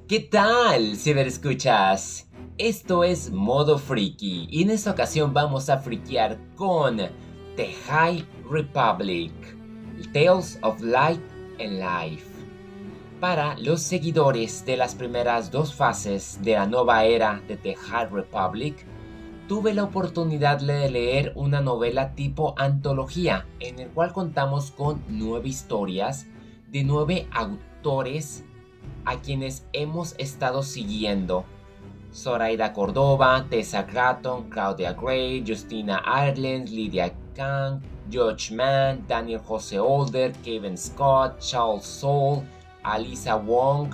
¿Qué tal, ciberescuchas? Esto es Modo Friki y en esta ocasión vamos a friquear con The High Republic, Tales of Light and Life. Para los seguidores de las primeras dos fases de la nueva era de The High Republic, tuve la oportunidad de leer una novela tipo antología, en el cual contamos con 9 historias de 9 autores a quienes hemos estado siguiendo. Zoraida Córdoba, Tessa Gratton, Claudia Gray, Justina Ireland, Lydia Kang, George Mann, Daniel Jose Older, Kevin Scott, Charles Soule, Alisa Wong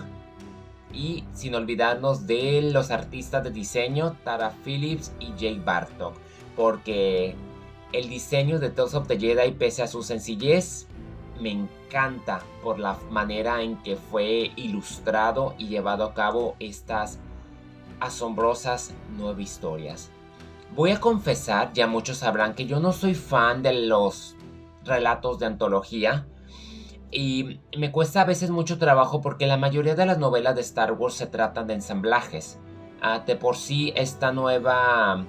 y sin olvidarnos de los artistas de diseño Tara Phillips y Jake Bartok, porque el diseño de Tales of the Jedi, pese a su sencillez, me encanta por la manera en que fue ilustrado y llevado a cabo estas asombrosas 9 historias. Voy a confesar, ya muchos sabrán que yo no soy fan de los relatos de antología y me cuesta a veces mucho trabajo porque la mayoría de las novelas de Star Wars se tratan de ensamblajes. De por sí esta nueva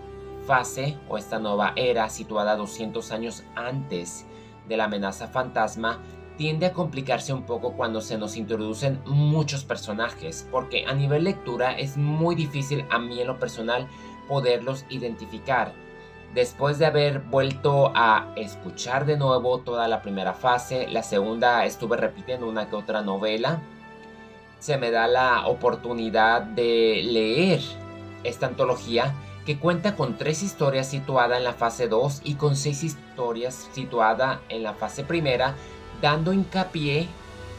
fase o esta nueva era situada 200 años antes de la amenaza fantasma tiende a complicarse un poco cuando se nos introducen muchos personajes, porque a nivel lectura es muy difícil a mí en lo personal poderlos identificar. Después de haber vuelto a escuchar de nuevo toda la primera fase, la segunda estuve repitiendo una que otra novela, se me da la oportunidad de leer esta antología que cuenta con 3 historias situadas en la fase 2 y con 6 historias situadas en la fase primera, dando hincapié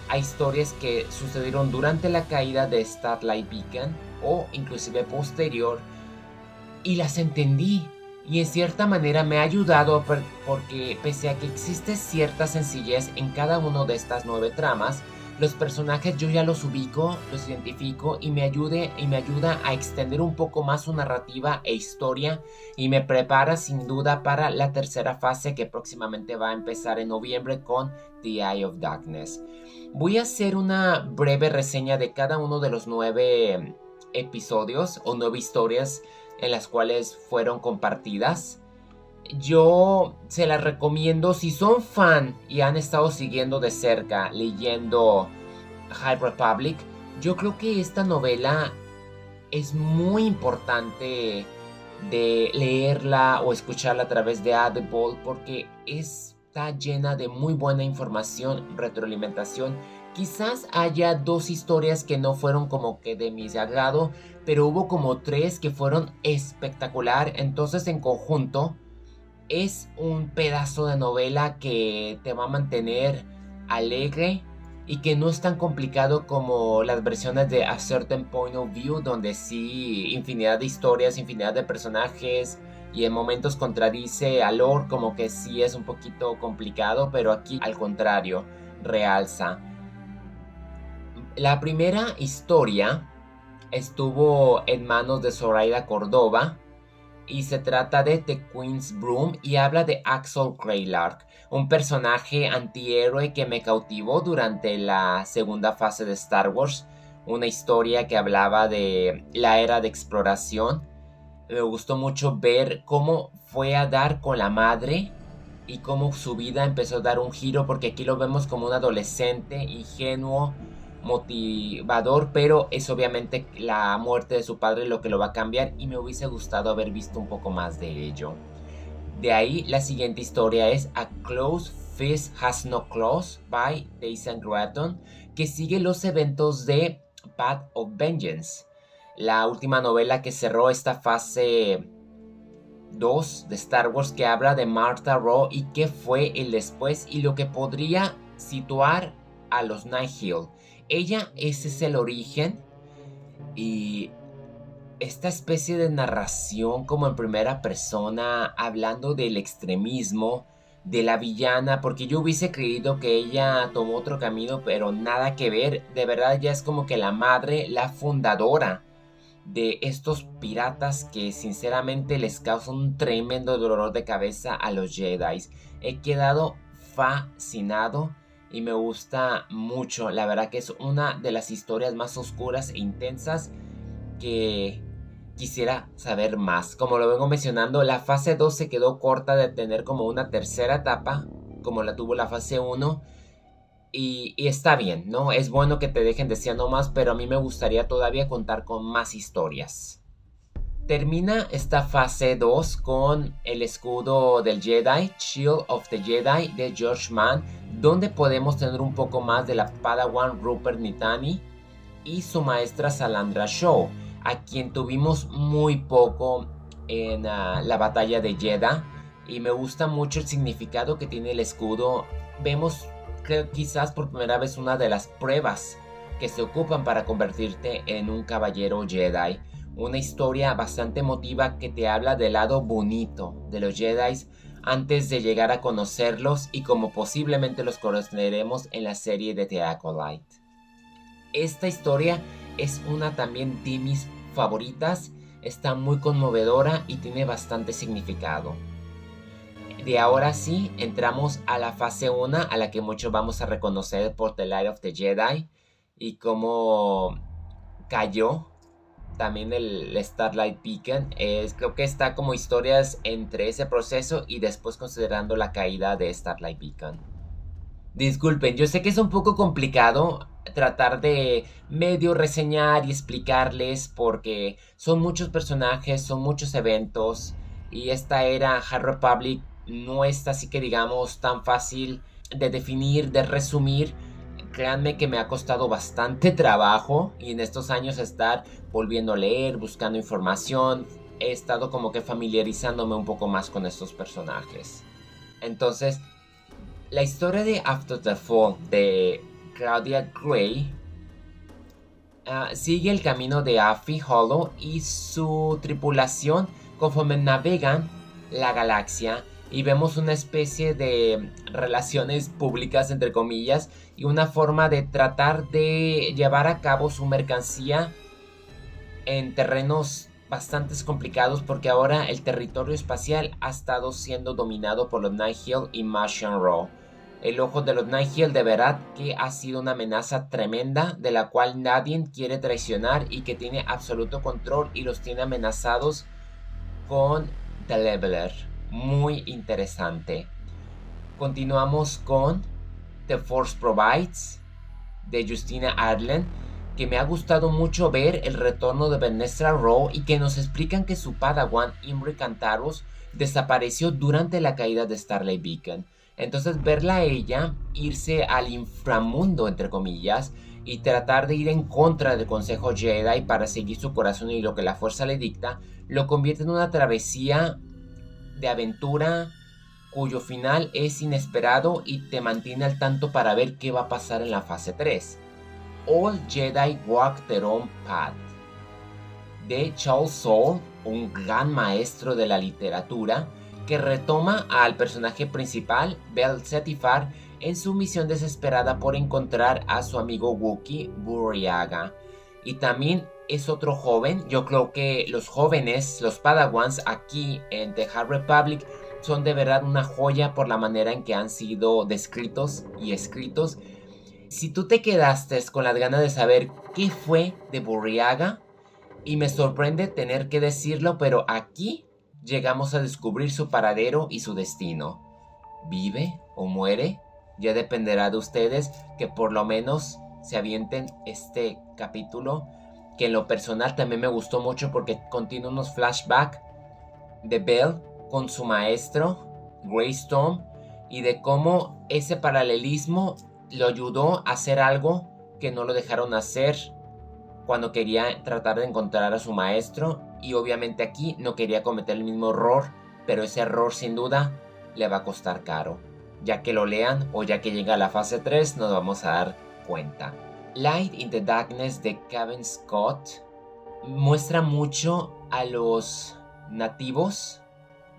a historias que sucedieron durante la caída de Starlight Beacon o inclusive posterior, y las entendí. Y en cierta manera me ha ayudado porque pese a que existe cierta sencillez en cada una de estas 9 tramas, los personajes yo ya los ubico, los identifico y me ayuda a extender un poco más su narrativa e historia y me prepara sin duda para la tercera fase que próximamente va a empezar en noviembre con The Eye of Darkness. Voy a hacer una breve reseña de cada uno de los 9 episodios o 9 historias en las cuales fueron compartidas. Yo se las recomiendo si son fan y han estado siguiendo de cerca leyendo High Republic. Yo creo que esta novela es muy importante de leerla o escucharla a través de Audible porque está llena de muy buena información, retroalimentación. Quizás haya 2 historias que no fueron como que de mi agrado, pero hubo como 3 que fueron espectacular. Entonces en conjunto es un pedazo de novela que te va a mantener alegre y que no es tan complicado como las versiones de A Certain Point of View, donde sí, infinidad de historias, infinidad de personajes y en momentos contradice a lore, como que sí es un poquito complicado, pero aquí al contrario, realza. La primera historia estuvo en manos de Zoraida Córdoba y se trata de The Queen's Broom y habla de Axel Greylark, un personaje antihéroe que me cautivó durante la segunda fase de Star Wars, una historia que hablaba de la era de exploración. Me gustó mucho ver cómo fue a dar con la madre y cómo su vida empezó a dar un giro, porque aquí lo vemos como un adolescente ingenuo, motivador, pero es obviamente la muerte de su padre lo que lo va a cambiar y me hubiese gustado haber visto un poco más de ello. De ahí la siguiente historia es A Closed Fist Has No Claws by Tessa Gratton, que sigue los eventos de Path of Vengeance, la última novela que cerró esta fase 2 de Star Wars, que habla de Martha Raw y qué fue el después y lo que podría situar a los Nihil. Ese es el origen y esta especie de narración como en primera persona, hablando del extremismo de la villana, porque yo hubiese creído que ella tomó otro camino, pero nada que ver. De verdad ya es como que la madre, la fundadora de estos piratas que sinceramente les causan un tremendo dolor de cabeza a los Jedi. He quedado fascinado y me gusta mucho. La verdad que es una de las historias más oscuras e intensas que quisiera saber más. Como lo vengo mencionando, la fase 2 se quedó corta de tener como una tercera etapa, como la tuvo la fase 1. Y está bien, ¿no? Es bueno que te dejen deseando más, pero a mí me gustaría todavía contar con más historias. Termina esta fase 2 con el escudo del Jedi, Shield of the Jedi de George Mann, donde podemos tener un poco más de la Padawan Rupert Nitani y su maestra Salandra Shaw, a quien tuvimos muy poco en la batalla de Jedha, y me gusta mucho el significado que tiene el escudo. Vemos, creo, quizás por primera vez una de las pruebas que se ocupan para convertirte en un caballero Jedi. Una historia bastante emotiva que te habla del lado bonito de los Jedi antes de llegar a conocerlos y como posiblemente los conoceremos en la serie de The Acolyte. Esta historia es una también de mis favoritas, está muy conmovedora y tiene bastante significado. De ahora sí, entramos a la fase 1, a la que muchos vamos a reconocer por The Light of the Jedi y cómo cayó también el Starlight Beacon. Creo que está como historias entre ese proceso y después considerando la caída de Starlight Beacon. Disculpen, yo sé que es un poco complicado tratar de medio reseñar y explicarles porque son muchos personajes, son muchos eventos y esta era High Republic no es así que digamos tan fácil de definir, de resumir. Créanme que me ha costado bastante trabajo y en estos años estar volviendo a leer, buscando información, he estado como que familiarizándome un poco más con estos personajes. Entonces, la historia de After the Fall de Claudia Gray sigue el camino de Affie Hollow y su tripulación conforme navegan la galaxia y vemos una especie de relaciones públicas entre comillas y una forma de tratar de llevar a cabo su mercancía en terrenos bastante complicados porque ahora el territorio espacial ha estado siendo dominado por los Nihil y Martian Raw. El ojo de los Nihil de verdad que ha sido una amenaza tremenda de la cual nadie quiere traicionar y que tiene absoluto control y los tiene amenazados con The Leveler. Muy interesante. Continuamos con The Force Provides de Justina Adlen, que me ha gustado mucho ver el retorno de Vernestra Rwoh y que nos explican que su padawan Imri Cantaros desapareció durante la caída de Starlight Beacon. Entonces verla a ella irse al inframundo entre comillas y tratar de ir en contra del Consejo Jedi para seguir su corazón y lo que la fuerza le dicta, lo convierte en una travesía de aventura cuyo final es inesperado y te mantiene al tanto para ver qué va a pasar en la fase 3. All Jedi Walk Their Own Path de Charles Soule, un gran maestro de la literatura, que retoma al personaje principal, Bell Zettifar, en su misión desesperada por encontrar a su amigo Wookiee, Burryaga. Y también es otro joven. Yo creo que los jóvenes, los Padawans aquí en The High Republic son de verdad una joya por la manera en que han sido descritos y escritos. Si tú te quedaste con las ganas de saber qué fue de Burryaga, y me sorprende tener que decirlo, pero aquí llegamos a descubrir su paradero y su destino. ¿Vive o muere? Ya dependerá de ustedes que por lo menos se avienten este capítulo, que en lo personal también me gustó mucho porque contiene unos flashbacks de Bell con su maestro, Greystone, y de cómo ese paralelismo lo ayudó a hacer algo que no lo dejaron hacer cuando quería tratar de encontrar a su maestro, y obviamente aquí no quería cometer el mismo error, pero ese error sin duda le va a costar caro. Ya que lo lean o ya que llega a la fase 3 nos vamos a dar cuenta. Light in the Darkness de Kevin Scott muestra mucho a los nativos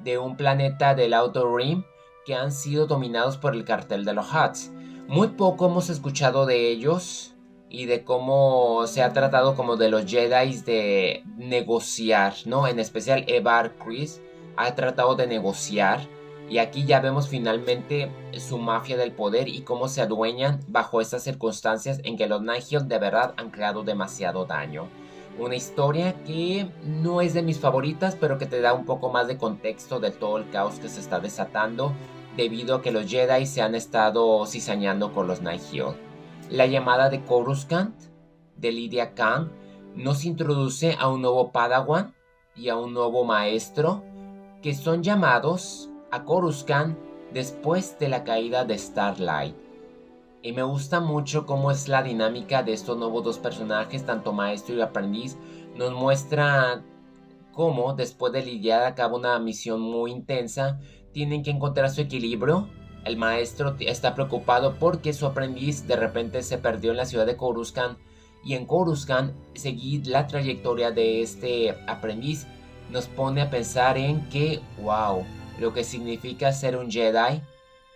de un planeta del Outer Rim que han sido dominados por el cartel de los Hutts. Muy poco hemos escuchado de ellos y de cómo se ha tratado como de los Jedi de negociar, ¿no? En especial Evar Chris ha tratado de negociar Y aquí ya vemos finalmente su mafia del poder y cómo se adueñan bajo estas circunstancias en que los Nighthill de verdad han creado demasiado daño. Una historia que no es de mis favoritas, pero que te da un poco más de contexto de todo el caos que se está desatando debido a que los Jedi se han estado cizañando con los Nighthill. La llamada de Coruscant, de Lydia Kang, nos introduce a un nuevo Padawan y a un nuevo maestro que son llamados a Coruscant después de la caída de Starlight. Y me gusta mucho cómo es la dinámica de estos nuevos dos personajes, tanto maestro y aprendiz. Nos muestra cómo, después de lidiar a cabo una misión muy intensa, tienen que encontrar su equilibrio. El maestro está preocupado porque su aprendiz de repente se perdió en la ciudad de Coruscant. Y en Coruscant, seguir la trayectoria de este aprendiz nos pone a pensar en que, wow, lo que significa ser un Jedi,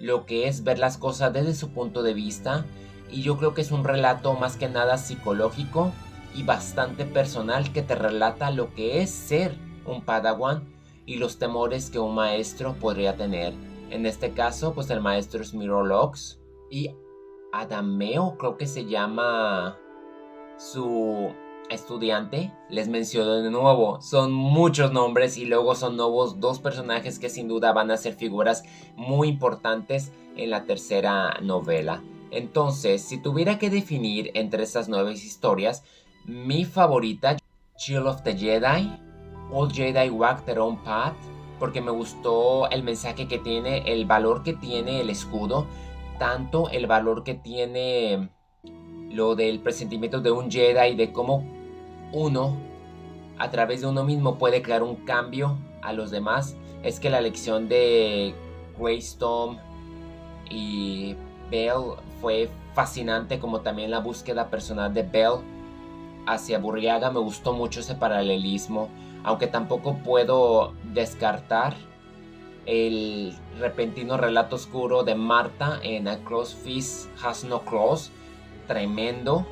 lo que es ver las cosas desde su punto de vista, y yo creo que es un relato más que nada psicológico y bastante personal que te relata lo que es ser un Padawan y los temores que un maestro podría tener. En este caso, pues el maestro es Mirolox y Adameo, creo que se llama su estudiante. Les menciono de nuevo, son muchos nombres y luego son nuevos dos personajes que sin duda van a ser figuras muy importantes en la tercera novela. Entonces, si tuviera que definir entre estas nuevas historias, mi favorita, Chill of the Jedi, All Jedi Walk Their Own Path, porque me gustó el mensaje que tiene, el valor que tiene el escudo, tanto el valor que tiene lo del presentimiento de un Jedi, de cómo uno, a través de uno mismo, puede crear un cambio a los demás. Es que la lección de Greystone y Bell fue fascinante, como también la búsqueda personal de Bell hacia Burriaga. Me gustó mucho ese paralelismo, aunque tampoco puedo descartar el repentino relato oscuro de Marta en A Cross Fist Has No Cross. Tremendo.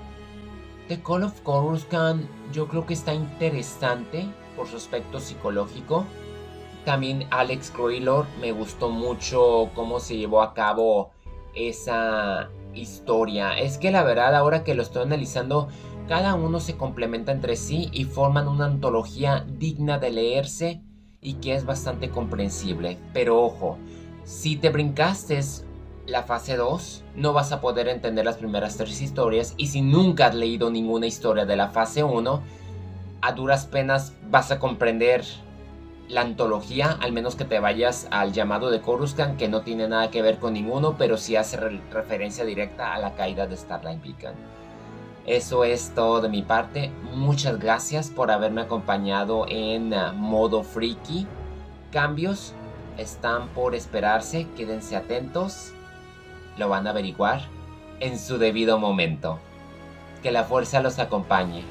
The Call of Coruscant yo creo que está interesante por su aspecto psicológico. También Alex Croylord, me gustó mucho cómo se llevó a cabo esa historia. Es que la verdad, ahora que lo estoy analizando, cada uno se complementa entre sí y forman una antología digna de leerse y que es bastante comprensible. Pero ojo, si te brincaste la fase 2, no vas a poder entender las primeras 3 historias, y si nunca has leído ninguna historia de la fase 1, a duras penas vas a comprender la antología, al menos que te vayas al llamado de Coruscant, que no tiene nada que ver con ninguno, pero sí hace referencia directa a la caída de Starlight Beacon. Eso es todo de mi parte. Muchas gracias por haberme acompañado en modo friki. Cambios están por esperarse, quédense atentos. Lo van a averiguar en su debido momento. Que la fuerza los acompañe.